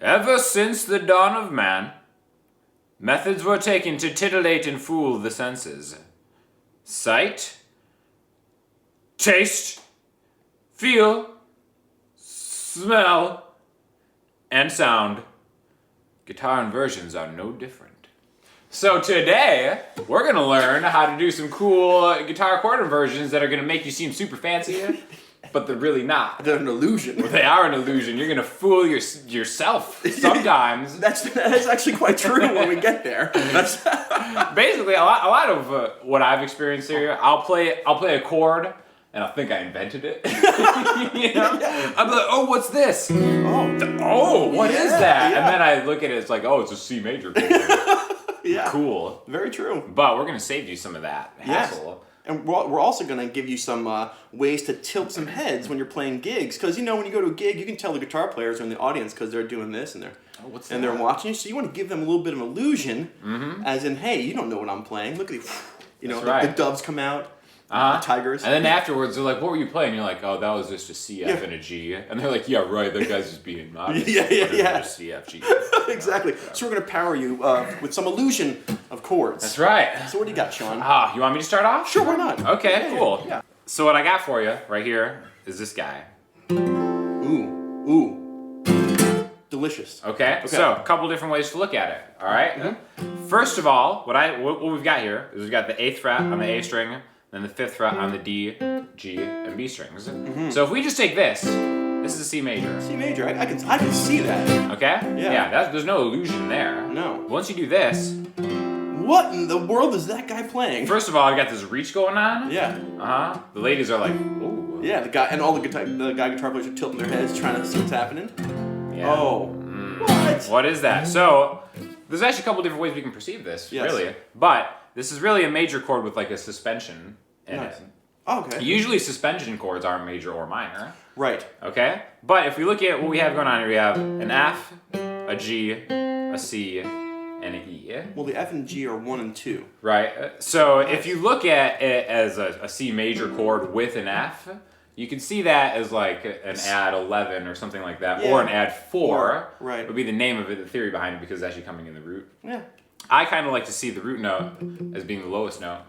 Ever since the dawn of man, methods were taken to titillate and fool the senses. Sight, taste, feel, smell, and sound. Guitar inversions are no different. So today, we're gonna learn how to do some cool guitar chord inversions that are gonna make you seem super fancy, but they're really not. They're an illusion. Well, they are an illusion. You're gonna fool yourself sometimes. That's actually quite true when we get there. That's Basically, a lot of what I've experienced here, I'll play a chord, and I think I invented it. You know? I'm like, oh, what's this? What is that? Yeah. And then I look at it, it's like, oh, it's a C major chord. yeah. Cool. Very true. But we're gonna save you some of that hassle. Yes. And we're also going to give you some ways to tilt some heads when you're playing gigs. Because, you know, when you go to a gig, you can tell the guitar players are in the audience because they're doing this and they're watching you. So you want to give them a little bit of illusion, as in, hey, you don't know what I'm playing. Look at you. You know, right. the doves come out, the tigers. And then afterwards, they're like, what were you playing? You're like, oh, that was just a C, F, and a G. And they're like, yeah, right, that guy's just being obvious. Yeah. Just C, F, G. Exactly. So we're going to power you with some illusion of chords. That's right. So what do you got, Sean? You want me to start off? Sure, why not? Okay, cool. Yeah. So what I got for you right here is this guy. Ooh. Delicious. Okay. So a couple different ways to look at it. All right? First of all, what we've got here is we've got the 8th fret on the A string, then the 5th fret on the D, G, and B strings. So if we just take this is a C major. C major. I can see that. Okay? Yeah. There's no illusion there. No. Once you do this, what in the world is that guy playing? first of all, I got this reach going on. Yeah. The ladies are like, ooh. Yeah, the guy guitar players are tilting their heads trying to see what's happening. Yeah. Oh. What? What is that? So, there's actually a couple different ways we can perceive this, really. But this is really a major chord with like a suspension in it. Oh, okay. Usually suspension chords aren't major or minor. Right. Okay? But if we look at what we have going on here, we have an F, a G, a C, and an E. Well, the F and G are 1 and 2. Right. So if you look at it as a C major chord with an F, you can see that as like an add 11 or something like that, or an add 4. Right. Would be the name of it, the theory behind it, because it's actually coming in the root. Yeah. I kind of like to see the root note as being the lowest note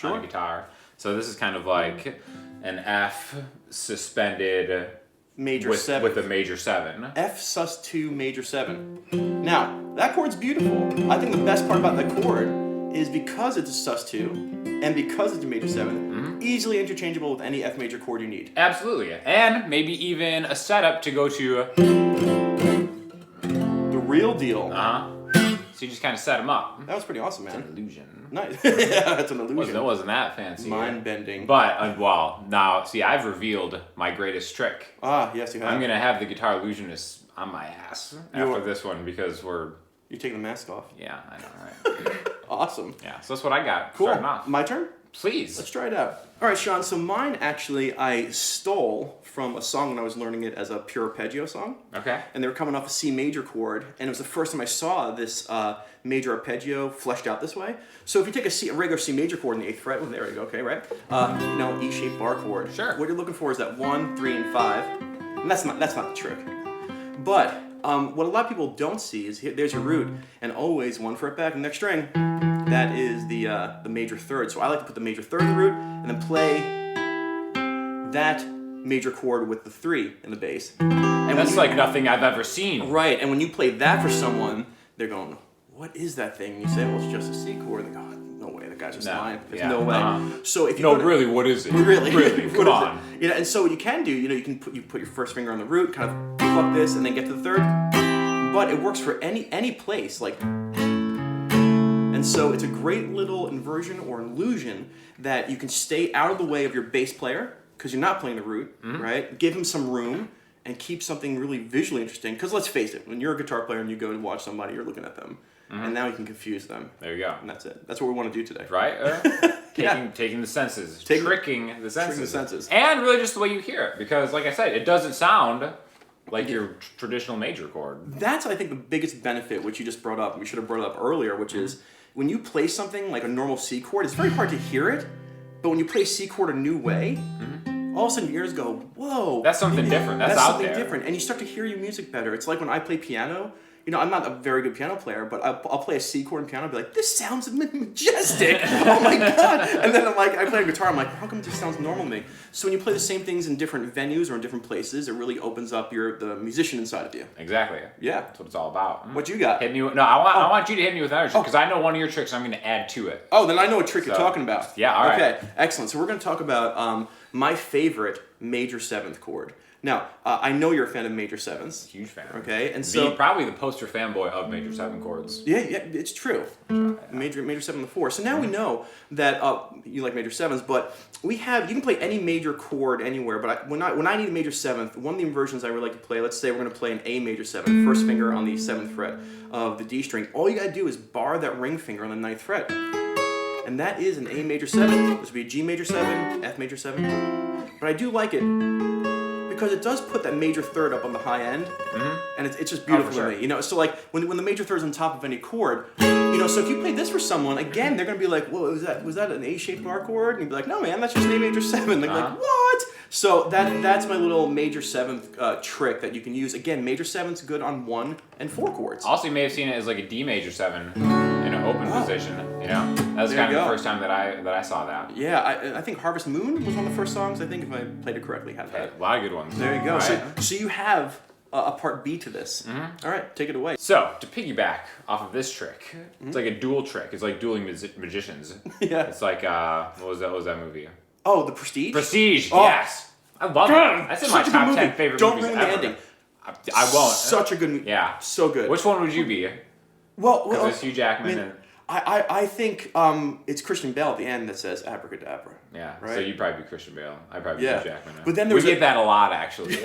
on a guitar. So this is kind of like an F suspended Major 7. with a major 7. F sus2 major 7. Now, that chord's beautiful. I think the best part about that chord is because it's a sus2 and because it's a major 7, easily interchangeable with any F major chord you need. Absolutely. And maybe even a setup to go to the real deal. So you just kind of set them up. That was pretty awesome, man. It's an illusion. Nice. Yeah, it's an illusion. It wasn't that fancy. Mind-bending. But, now, see, I've revealed my greatest trick. Yes, you have. I'm going to have the guitar illusionist on my ass after this one because you're taking the mask off. Yeah, I know, right? Awesome. Yeah, so that's what I got. Cool. Starting off. My turn? Please. Let's try it out. All right, Sean, so mine actually I stole from a song when I was learning it as a pure arpeggio song. Okay. And they were coming off a C major chord, and it was the first time I saw this major arpeggio fleshed out this way. So if you take a regular C major chord in the 8th fret, there you go, okay, right? E-shaped bar chord. Sure. What you're looking for is that 1, 3, and 5. And that's not the trick. But what a lot of people don't see is there's your root, and always 1 fret back, and next string. That is the major 3rd. So I like to put the major 3rd in the root, and then play that major chord with the 3 in the bass. And that's like nothing I've ever seen. Right, and when you play that for someone, they're going, what is that thing? And you say, well, it's just a C chord. And they go, no way, the guy's just lying. There's no way. So if you really, what is it? Really? Come on. You know, and so what you can do, you can put your first finger on the root, kind of pluck this, and then get to the 3rd. But it works for any place, like. And so it's a great little inversion or illusion that you can stay out of the way of your bass player because you're not playing the root, right? Give him some room and keep something really visually interesting. Because let's face it, when you're a guitar player and you go to watch somebody, you're looking at them. And now you can confuse them. There you go. And that's it. That's what we want to do today. Right? Taking the senses. Tricking the senses. Tricking the senses. And really just the way you hear it. Because like I said, it doesn't sound like your traditional major chord. That's, I think, the biggest benefit, which you just brought up. We should have brought it up earlier, which is when you play something like a normal C chord, it's very hard to hear it. But when you play C chord a new way, all of a sudden your ears go, whoa. That's something different. That's out something there. different. And you start to hear your music better. It's like when I play piano. You know, I'm not a very good piano player, but I'll play a C chord in piano and be like, this sounds majestic. Oh my God. And then I'm like, I play a guitar, I'm like, how come it just sounds normal to me? So when you play the same things in different venues or in different places, it really opens up the musician inside of you. Exactly. Yeah. That's what it's all about. What you got? Hit me with, I want you to hit me with another trick, because I know one of your tricks I'm going to add to it. Oh, then I know what trick you're talking about. Yeah, all right. Okay, excellent. So we're going to talk about my favorite major seventh chord. Now, I know you're a fan of major sevenths. Huge fan. Okay, and so probably the poster fanboy of major seven chords. yeah, it's true. Major seven and the four. So now we know that you like major sevens, but you can play any major chord anywhere. But when I need a major seventh, one of the inversions I really like to play. Let's say we're going to play an A major seven, first finger on the 7th fret of the D string. All you got to do is bar that ring finger on the 9th fret, and that is an A major seven. This would be a G major seven, F major seven. But I do like it because it does put that major third up on the high end, and it's just beautiful to me. You know, so like when the major third's on top of any chord, you know, so if you play this for someone, again, they're gonna be like, "Whoa, was that an A-shaped bar chord?" And you'd be like, "No, man, that's just an A major seven." They're like, "What?" So that's my little major seventh trick that you can use. Again, major seven's good on 1 and 4 chords. Also, you may have seen it as like a D major seven in an open position. You know, that was kind of the first time that I saw that. Yeah, I think Harvest Moon was one of the first songs. I think if I played it correctly, had that. A lot of good ones. There you go. Right. So you have a part B to this. All right, take it away. So, to piggyback off of this trick, it's like a dual trick. It's like dueling magicians. Yeah. It's like, what was that movie? Oh, The Prestige? Prestige, Oh. yes. I love that. That's in my Such a good top movie. 10 favorite Don't movies ruin ever. the ending. I won't. Such a good movie. Yeah. So good. Which one would you be? Well, It's Hugh Jackman and... I think it's Christian Bale at the end that says abracadabra. Yeah, Right? so you'd probably be Christian Bale. I'd probably be Hugh Jackman. But then we get that a lot, actually.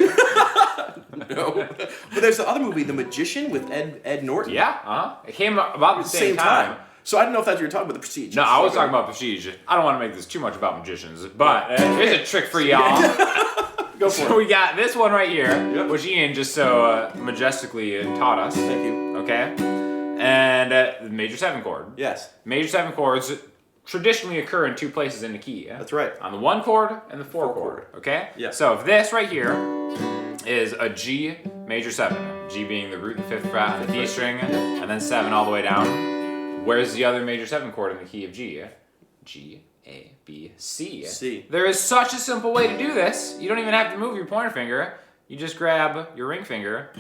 No. But there's the other movie, The Magician, with Ed Norton. Yeah, It came about the same time. So I don't know if that's what you're talking about, The Prestige. No, I was talking about Prestige. I don't want to make this too much about magicians, but here's a trick for y'all. Go for So we got this one right here, Yep. which Ian just so majestically taught us. Thank you. Okay? And the major 7 chord. Yes. Major 7 chords traditionally occur in 2 places in the key. That's right. On the 1 chord and the 4 chord. Okay? Yeah. So if this right here is a G major 7, G being the root and 5th fret on the D string, and then 7 all the way down, where's the other major 7 chord in the key of G? G, A, B, C. C. There is such a simple way to do this. You don't even have to move your pointer finger. You just grab your ring finger.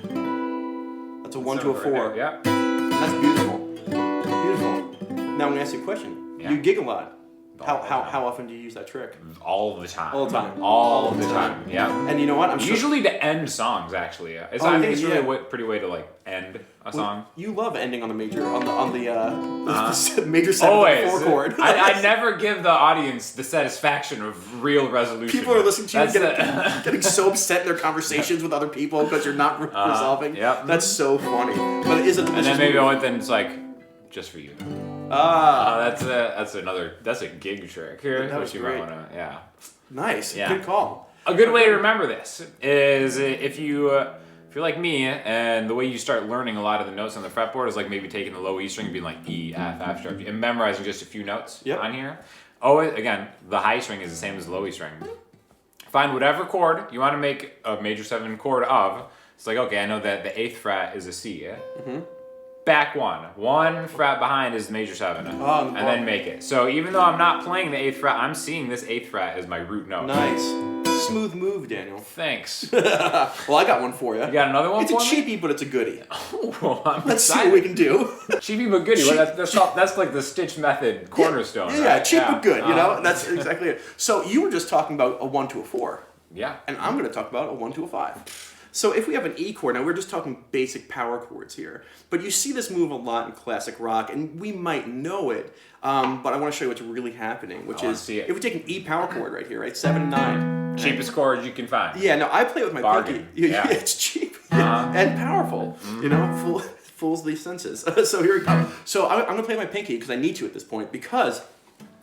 That's a 1 to a 4. Yep. That's beautiful. Beautiful. Now I'm gonna ask you a question. Yeah. You gig a lot. All the time. How often do you use that trick? All the time. All the time. All the time. Yeah. And you know what? I'm sure Usually to end songs, actually. I think it's really a pretty way to like end a song. you love ending on the major the major 7 Always. 4 chord. I never give the audience the satisfaction of real resolution. People are listening to you That's getting so upset in their conversations with other people because you're not resolving. Yep. That's so funny. But is it? And then maybe it's like, just for you. That's a gig trick here. That was which you great. might wanna, yeah. Nice. Yeah. Good call. A good way to remember this is if you're like me and the way you start learning a lot of the notes on the fretboard is like maybe taking the low E string and being like E, F, F sharp, and memorizing just a few notes on here. Always, again, the high string is the same as the low E string. Find whatever chord you want to make a major 7 chord of. It's like, okay, I know that the 8th fret is a C. Back 1 fret behind is the major 7, and then make it. So even though I'm not playing the 8th fret, I'm seeing this 8th fret as my root note. Nice. Smooth move, Daniel. Thanks. Well, I got one for you. You got another one It's for a me? cheapie, but it's a goodie. Well, I'm Let's see excited. what we can do. Cheapy but goody. Well, that's like the Stitch method cornerstone. Yeah, right? cheap but good. You know, that's exactly it. So you were just talking about a 1 to a 4. Yeah. And I'm going to talk about a 1 to a 5. So if we have an E chord, now we're just talking basic power chords here, but you see this move a lot in classic rock, and we might know it, but I want to show you what's really happening, which is see it. if we take an E power chord right here, right, 7 and 9. Cheapest chord you can find. Yeah, no, I play it with my Bargain. pinky. Yeah. It's cheap and powerful. You know, fools the senses. So here we go. So I'm going to play my pinky because I need to at this point, because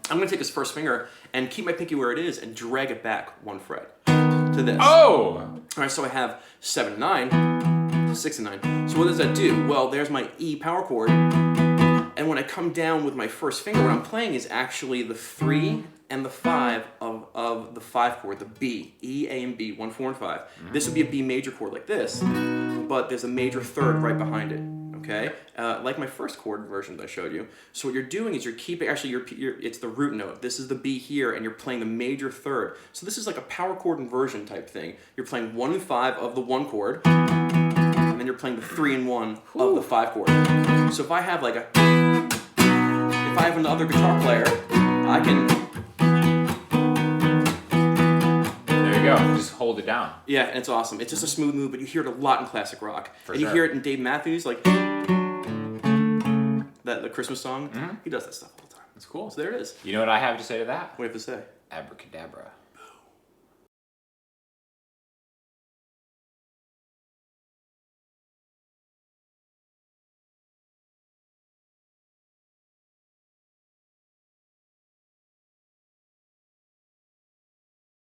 I'm going to take this first finger and keep my pinky where it is and drag it back 1 fret to this. Oh! All right, so I have 7 and 9, 6 and 9. So what does that do? Well, there's my E power chord. And when I come down with my first finger, what I'm playing is actually the 3 and the 5 of the 5 chord, the B, E, A, and B, 1, 4, and 5. This would be a B major chord like this, but there's a major third right behind it. Okay, like my first chord version that I showed you. So what you're doing is you're keeping, actually it's the root note. This is the B here, and you're playing the major third. So this is like a power chord inversion type thing. You're playing 1 and 5 of the 1 chord, and then you're playing the 3 and 1 of the 5 chord. So if I have another guitar player, I can. There you go. Just hold it down. Yeah, and it's awesome. It's just a smooth move, but you hear it a lot in classic rock. For and sure. you hear it in Dave Matthews, like the Christmas song. He does that stuff all the time. That's cool. So there it is. You know what I have to say to that? What do you have to say? Abracadabra.